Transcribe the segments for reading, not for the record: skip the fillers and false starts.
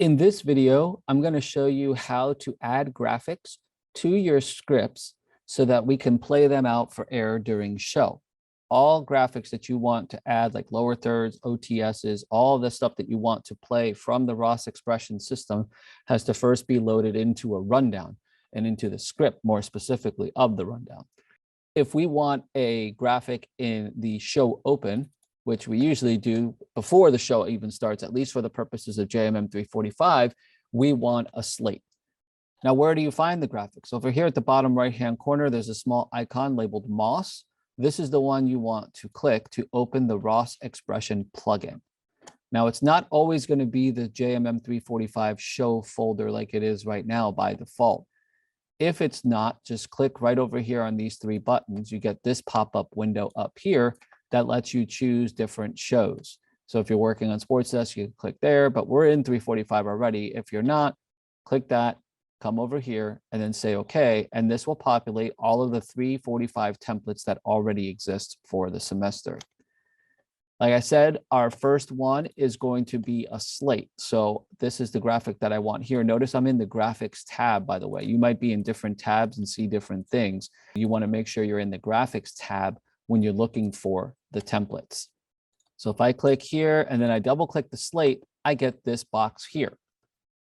In this video, I'm going to show you how to add graphics to your scripts so that we can play them out for air during show. All graphics that you want to add, like lower thirds, OTSs, all the stuff that you want to play from the ROS expression system has to first be loaded into a rundown and into the script, more specifically of the rundown. If we want a graphic in the show open, which we usually do before the show even starts, at least for the purposes of JMM 345, we want a slate. Now, where do you find the graphics? Over here at the bottom right-hand corner, there's a small icon labeled MOS. This is the one you want to click to open the ROS expression plugin. Now, it's not always going to be the JMM 345 show folder like it is right now by default. If it's not, just click right over here on these three buttons. You get this pop-up window up here that lets you choose different shows. So if you're working on Sports Desk, you can click there, but we're in 345 already. If you're not, click that, come over here, and then say okay, and this will populate all of the 345 templates that already exist for the semester. Like I said, our first one is going to be a slate. So this is the graphic that I want here. Notice I'm in the graphics tab, by the way. You might be in different tabs and see different things. You want to make sure you're in the graphics tab when you're looking for the templates. So if I click here and then I double click the slate, I get this box here.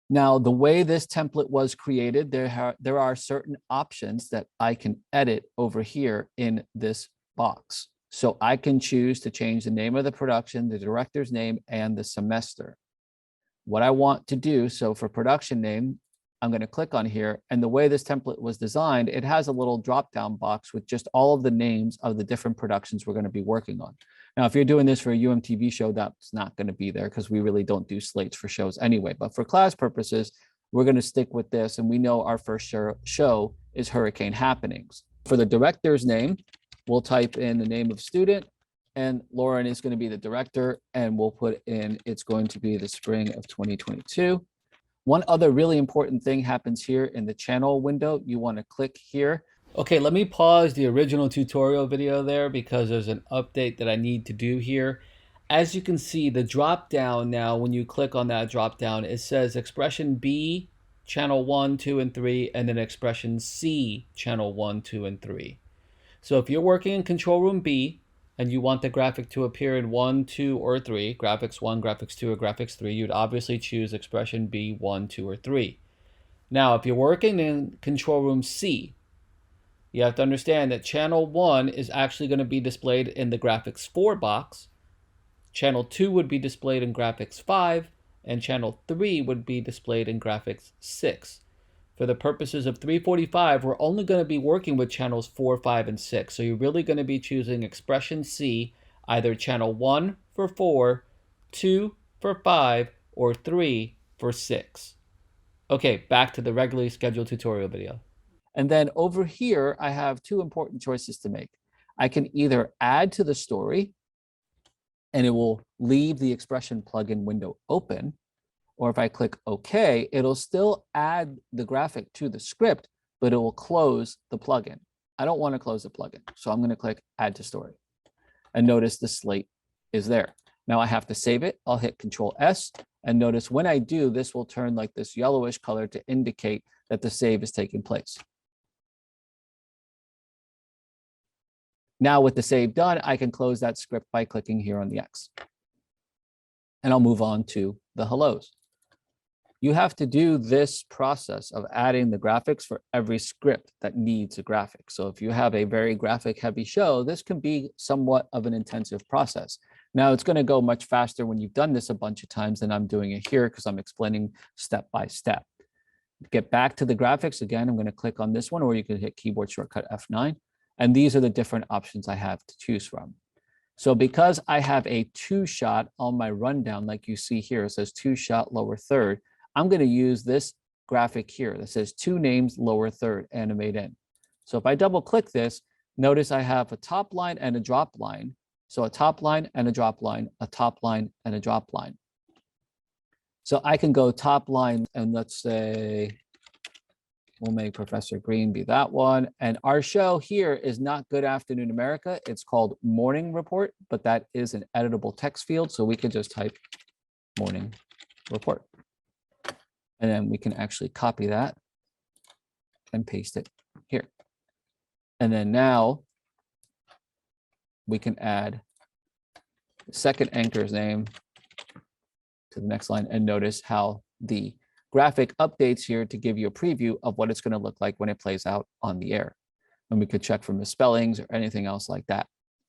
Now, the way this template was created, there are certain options that I can edit over here in this box. So I can choose to change the name of the production, the director's name, and the semester. What I want to do, so for production name, I'm going to click on here, and the way this template was designed, it has a little drop-down box with just all of the names of the different productions we're going to be working on. Now, if you're doing this for a UMTV show, that's not going to be there because we really don't do slates for shows anyway. But for class purposes, we're going to stick with this, and we know our first show is Hurricane Happenings. For the director's name, we'll type in the name of student, and Lauren is going to be the director, and we'll put in it's going to be the spring of 2022. One other really important thing happens here in the channel window. You want to click here. Okay, let me pause the original tutorial video there because there's an update that I need to do here. As you can see, the drop down now, when you click on that drop down, it says expression B, channel 1, 2, and 3, and then expression C, channel 1, 2, and 3. So if you're working in control room B, and you want the graphic to appear in 1, 2, or 3, graphics 1, graphics 2, or graphics 3, you'd obviously choose expression B, 1, 2, or 3. Now, if you're working in control room C, you have to understand that channel 1 is actually going to be displayed in the graphics 4 box, channel 2 would be displayed in graphics 5, and channel 3 would be displayed in graphics 6. For the purposes of 345, we're only going to be working with channels 4, 5, and 6. So you're really going to be choosing expression C, either channel 1 for 4, 2 for 5, or 3 for 6. Okay, back to the regularly scheduled tutorial video. And then over here, I have two important choices to make. I can either add to the story, and it will leave the expression plugin window open, or if I click OK, it'll still add the graphic to the script, but it will close the plugin. I don't want to close the plugin, so I'm going to click Add to Story. And notice the slate is there. Now I have to save it. I'll hit Control S, and notice when I do, this will turn like this yellowish color to indicate that the save is taking place. Now with the save done, I can close that script by clicking here on the X. And I'll move on to the hellos. You have to do this process of adding the graphics for every script that needs a graphic. So if you have a very graphic heavy show, this can be somewhat of an intensive process. Now it's going to go much faster when you've done this a bunch of times than I'm doing it here because I'm explaining step by step. To get back to the graphics again, I'm going to click on this one, or you can hit keyboard shortcut F9. And these are the different options I have to choose from. So because I have a 2-shot on my rundown, like you see here, it says 2-shot lower third, I'm going to use this graphic here that says 2 names lower third animate in. So if I double click this, notice I have a top line and a drop line. So a top line and a drop line, a top line and a drop line. So I can go top line, and let's say we'll make Professor Green be that one. And our show here is not Good Afternoon America. It's called Morning Report, but that is an editable text field. So we can just type Morning Report. And then we can actually copy that and paste it here. And then now we can add the second anchor's name to the next line, and notice how the graphic updates here to give you a preview of what it's going to look like when it plays out on the air. And we could check for misspellings or anything else like that.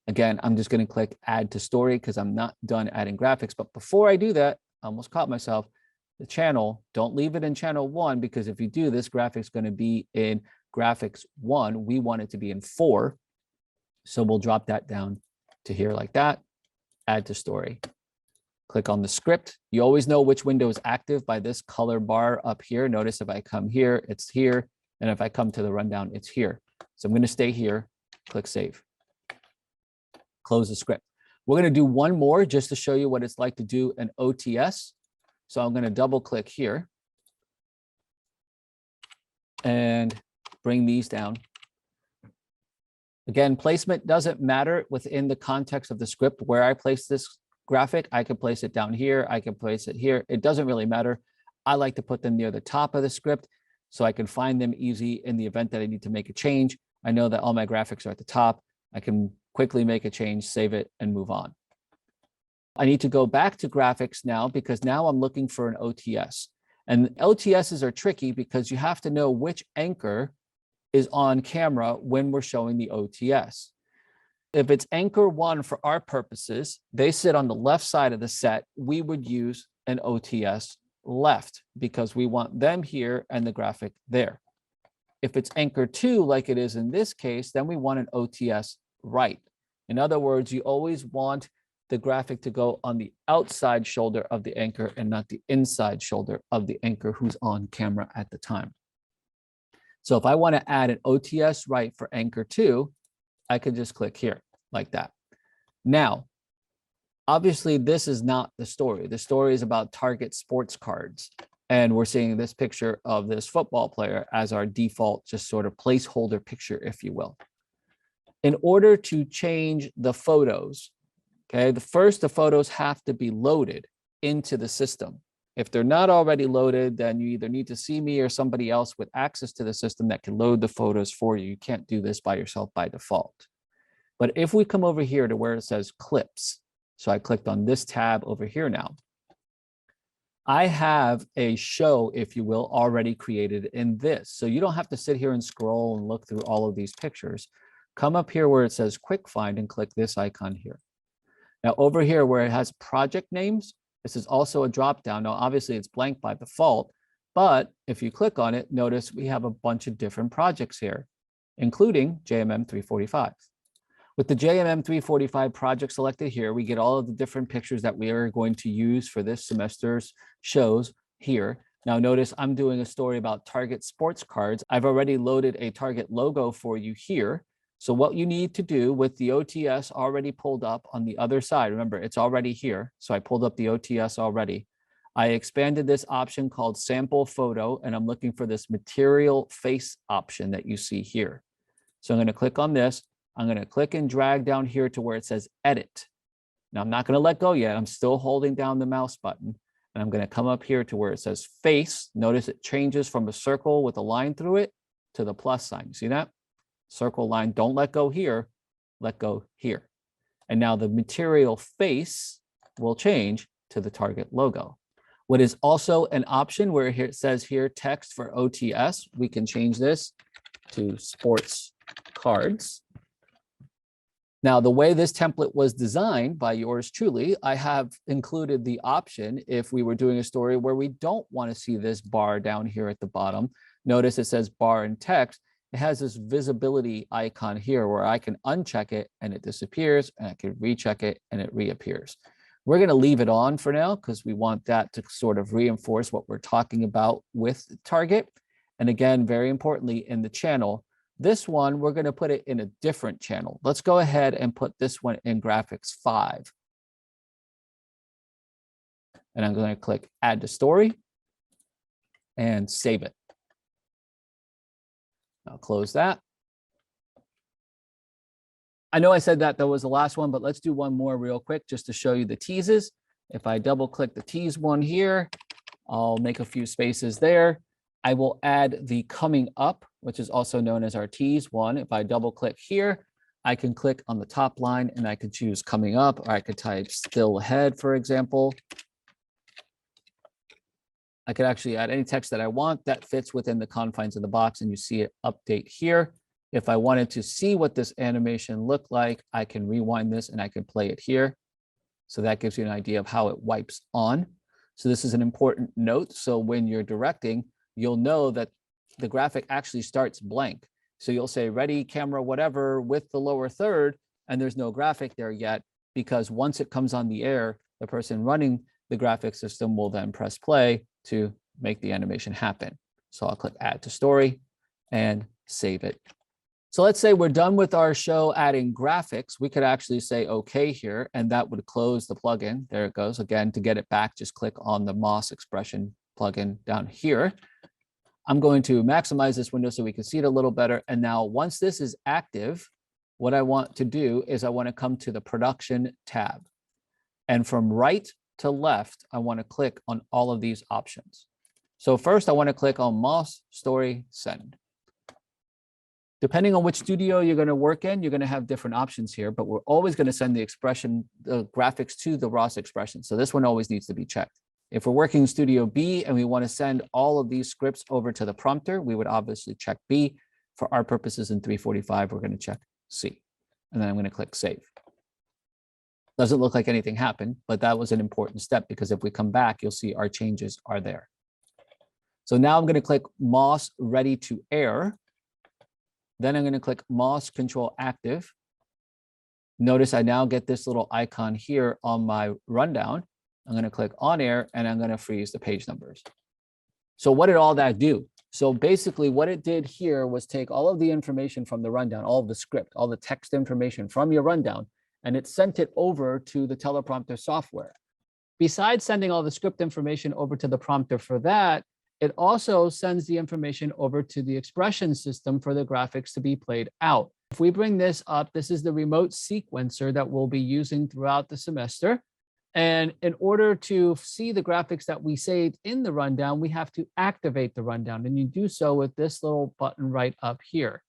Again, I'm just going to click add to story because I'm not done adding graphics. But before I do that, I almost caught myself. The channel, don't leave it in channel 1, because if you do, this graphic's going to be in graphics 1. We want it to be in 4. So we'll drop that down to here like that. Add to story. Click on the script. You always know which window is active by this color bar up here. Notice if I come here, it's here. And if I come to the rundown, it's here. So I'm going to stay here, click save. Close the script. We're going to do one more just to show you what it's like to do an OTS. So I'm going to double click here and bring these down. Again, placement doesn't matter within the context of the script. Where I place this graphic, I can place it down here, I can place it here. It doesn't really matter. I like to put them near the top of the script so I can find them easy in the event that I need to make a change. I know that all my graphics are at the top. I can quickly make a change, save it, and move on. I need to go back to graphics now because now I'm looking for an OTS. And OTSs are tricky because you have to know which anchor is on camera when we're showing the OTS. If it's anchor 1 for our purposes, they sit on the left side of the set, we would use an OTS left because we want them here and the graphic there. If it's anchor 2, like it is in this case, then we want an OTS right. In other words, you always want the graphic to go on the outside shoulder of the anchor and not the inside shoulder of the anchor who's on camera at the time. So if I want to add an OTS right for anchor 2, I can just click here like that. Now, obviously, this is not the story. The story is about Target sports cards. And we're seeing this picture of this football player as our default, just sort of placeholder picture, if you will. In order to change the photos, okay, the photos have to be loaded into the system. If they're not already loaded, then you either need to see me or somebody else with access to the system that can load the photos for you. You can't do this by yourself by default. But if we come over here to where it says clips, so I clicked on this tab over here now, I have a show, if you will, already created in this. So you don't have to sit here and scroll and look through all of these pictures. Come up here where it says quick find and click this icon here. Now over here where it has project names, this is also a drop down. Now, obviously it's blank by default, but if you click on it, notice we have a bunch of different projects here, including JMM 345. With the JMM 345 project selected here, we get all of the different pictures that we are going to use for this semester's shows here. Now notice I'm doing a story about Target sports cards. I've already loaded a Target logo for you here. So what you need to do with the OTS already pulled up on the other side, remember it's already here. So I pulled up the OTS already. I expanded this option called sample photo, and I'm looking for this material face option that you see here. So I'm going to click on this. I'm going to click and drag down here to where it says edit. Now I'm not going to let go yet. I'm still holding down the mouse button, and I'm going to come up here to where it says face. Notice it changes from a circle with a line through it to the plus sign. You see that? Circle line, don't let go here, let go here. And now the material face will change to the Target logo. What is also an option where it says here text for OTS, we can change this to sports cards. Now, the way this template was designed by yours truly, I have included the option if we were doing a story where we don't want to see this bar down here at the bottom. Notice it says bar and text. It has this visibility icon here where I can uncheck it and it disappears, and I can recheck it and it reappears. We're going to leave it on for now because we want that to sort of reinforce what we're talking about with Target. And again, very importantly, in the channel, this one, we're going to put it in a different channel. Let's go ahead and put this one in graphics 5. And I'm going to click add to story and save it. I'll close that. I know I said that was the last one, but let's do one more real quick just to show you the teases. If I double click the tease one here, I'll make a few spaces there. I will add the coming up, which is also known as our tease one. If I double click here, I can click on the top line and I could choose coming up, or I could type still ahead, for example. I could actually add any text that I want that fits within the confines of the box, and you see it update here. If I wanted to see what this animation looked like, I can rewind this and I can play it here. So that gives you an idea of how it wipes on. So this is an important note. So when you're directing, you'll know that the graphic actually starts blank. So you'll say ready, camera, whatever with the lower third, and there's no graphic there yet, because once it comes on the air, the person running the graphic system will then press play to make the animation happen. So I'll click add to story and save it. So let's say we're done with our show adding graphics. We could actually say OK here, and that would close the plugin. There it goes. Again, to get it back, just click on the Moss expression plugin down here. I'm going to maximize this window so we can see it a little better. And now once this is active, what I want to do is I want to come to the production tab. And from right to left, I want to click on all of these options. So first, I want to click on Moss Story Send. Depending on which studio you're going to work in, you're going to have different options here, but we're always going to send the graphics to the ROS expression. So this one always needs to be checked. If we're working in Studio B and we want to send all of these scripts over to the prompter, we would obviously check B. For our purposes in 345, we're going to check C. And then I'm going to click Save. Doesn't look like anything happened, but that was an important step, because if we come back, you'll see our changes are there. So now I'm going to click Moss Ready to Air. Then I'm going to click Moss Control Active. Notice I now get this little icon here on my rundown. I'm going to click On Air, and I'm going to freeze the page numbers. So what did all that do? So basically what it did here was take all of the information from the rundown, all of the script, all the text information from your rundown, and it sent it over to the teleprompter software. Besides sending all the script information over to the prompter for that, it also sends the information over to the expression system for the graphics to be played out. If we bring this up, this is the remote sequencer that we'll be using throughout the semester. And in order to see the graphics that we saved in the rundown, we have to activate the rundown. And you do so with this little button right up here.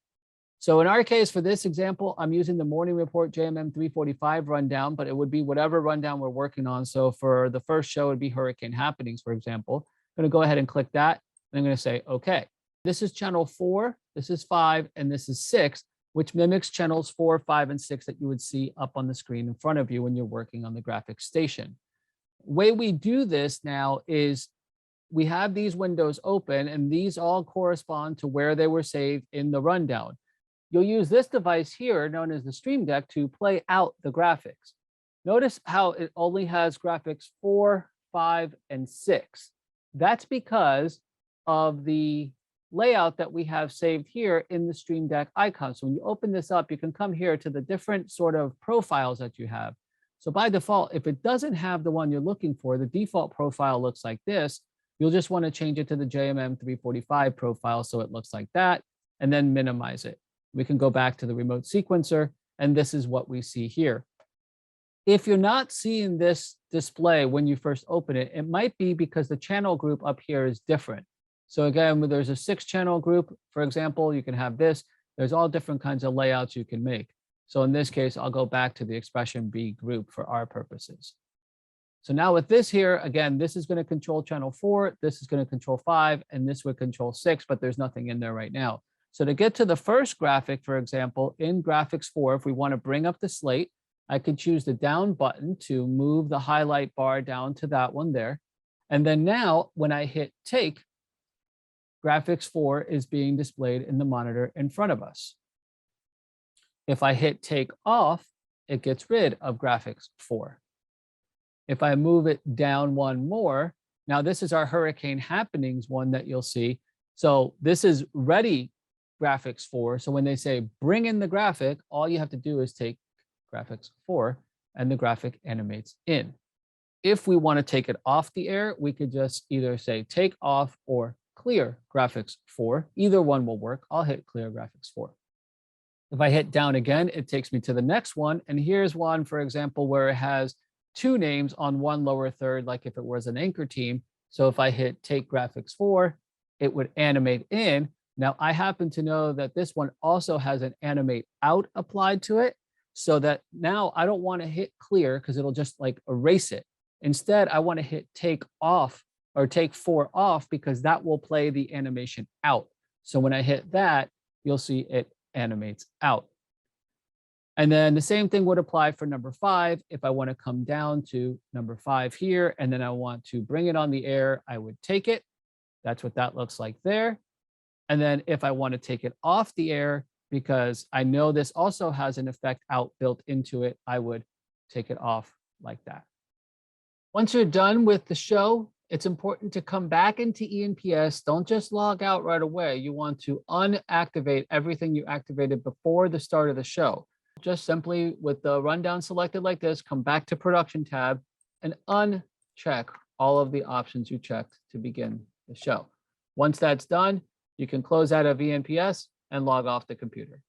So in our case, for this example, I'm using the Morning Report JMM 345 rundown, but it would be whatever rundown we're working on. So for the first show, it'd be Hurricane Happenings, for example. I'm going to go ahead and click that. And I'm going to say, OK. This is channel 4, this is 5, and this is 6, which mimics channels 4, 5, and 6 that you would see up on the screen in front of you when you're working on the graphics station. The way we do this now is we have these windows open, and these all correspond to where they were saved in the rundown. You'll use this device here, known as the Stream Deck, to play out the graphics. Notice how it only has graphics 4, 5, and 6. That's because of the layout that we have saved here in the Stream Deck icon. So when you open this up, you can come here to the different sort of profiles that you have. So by default, if it doesn't have the one you're looking for, the default profile looks like this. You'll just want to change it to the JMM 345 profile so it looks like that, and then minimize it. We can go back to the remote sequencer, and this is what we see here. If you're not seeing this display when you first open it, it might be because the channel group up here is different. So again, when there's a 6-channel group, for example, you can have this. There's all different kinds of layouts you can make. So in this case, I'll go back to the expression B group for our purposes. So now with this here, again, this is going to control channel 4, this is going to control 5, and this would control 6, but there's nothing in there right now. So to get to the first graphic, for example, in graphics 4, if we want to bring up the slate, I could choose the down button to move the highlight bar down to that one there. And then now when I hit take, graphics 4 is being displayed in the monitor in front of us. If I hit take off, it gets rid of graphics 4. If I move it down one more, now this is our Hurricane Happenings one that you'll see. So this is ready graphics 4. So when they say bring in the graphic, all you have to do is take graphics 4 and the graphic animates in. If we want to take it off the air, we could just either say take off or clear graphics 4. Either one will work. I'll hit clear graphics 4. If I hit down again, it takes me to the next one. And here's one, for example, where it has 2 names on one lower third, like if it was an anchor team. So if I hit take graphics 4, it would animate in. Now I happen to know that this one also has an animate out applied to it, so that now I don't want to hit clear because it'll just like erase it. Instead, I want to hit take off or take 4 off because that will play the animation out. So when I hit that, you'll see it animates out. And then the same thing would apply for number 5. If I want to come down to number 5 here, and then I want to bring it on the air, I would take it. That's what that looks like there. And then if I want to take it off the air, because I know this also has an effect out built into it, I would take it off like that. Once you're done with the show, it's important to come back into ENPS. Don't just log out right away. You want to unactivate everything you activated before the start of the show. Just simply with the rundown selected like this, come back to production tab and uncheck all of the options you checked to begin the show. Once that's done, you can close out of ENPS and log off the computer.